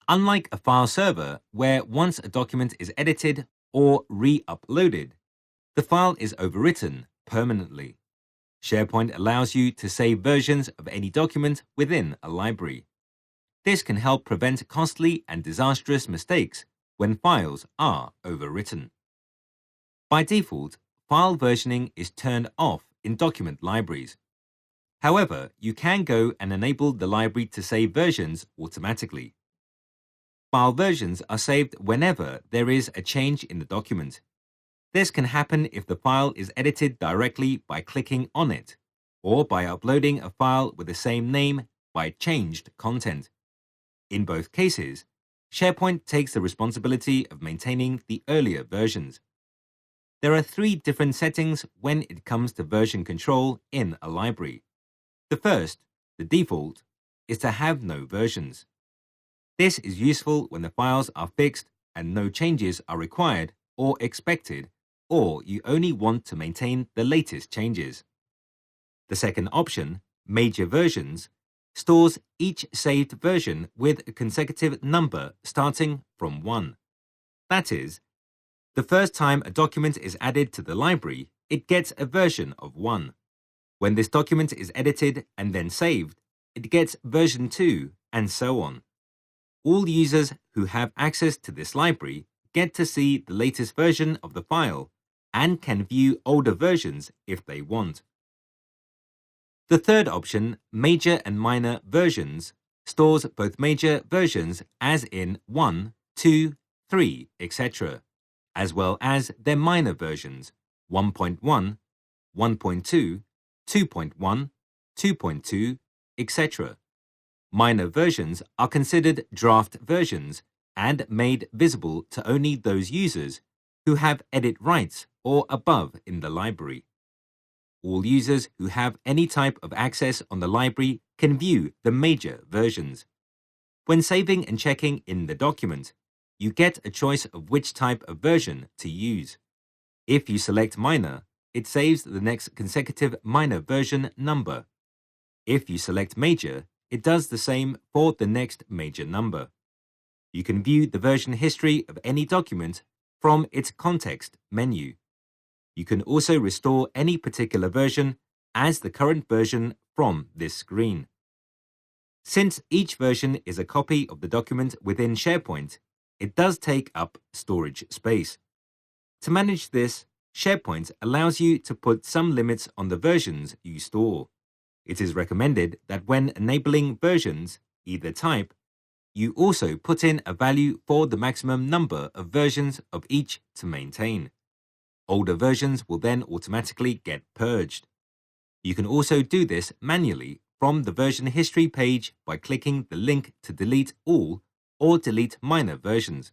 Unlike a file server, where once a document is edited or re-uploaded, the file is overwritten permanently. SharePoint allows you to save versions of any document within a library. This can help prevent costly and disastrous mistakes when files are overwritten. By default, file versioning is turned off in document libraries. However, you can go and enable the library to save versions automatically. File versions are saved whenever there is a change in the document. This can happen if the file is edited directly by clicking on it, or by uploading a file with the same name by changed content. In both cases, SharePoint takes the responsibility of maintaining the earlier versions. There are 3 different settings when it comes to version control in a library. The first, the default, is to have no versions. This is useful when the files are fixed and no changes are required or expected, or you only want to maintain the latest changes. The second option, major versions, stores each saved version with a consecutive number starting from 1. That is, the first time a document is added to the library, it gets a version of 1. When this document is edited and then saved, it gets version 2, and so on. All users who have access to this library get to see the latest version of the file and can view older versions if they want. The third option, major and minor versions, stores both major versions as in 1, 2, 3, etc., as well as their minor versions 1.1, 1.2, 2.1, 2.2, etc. Minor versions are considered draft versions and made visible to only those users who have edit rights or above in the library. All users who have any type of access on the library can view the major versions. When saving and checking in the document, you get a choice of which type of version to use. If you select minor, it saves the next consecutive minor version number. If you select major, it does the same for the next major number. You can view the version history of any document from its context menu. You can also restore any particular version as the current version from this screen. Since each version is a copy of the document within SharePoint, it does take up storage space. To manage this, SharePoint allows you to put some limits on the versions you store. It is recommended that when enabling versions, either type, you also put in a value for the maximum number of versions of each to maintain. Older versions will then automatically get purged. You can also do this manually from the version history page by clicking the link to delete all or delete minor versions.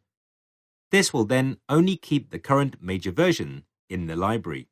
This will then only keep the current major version in the library.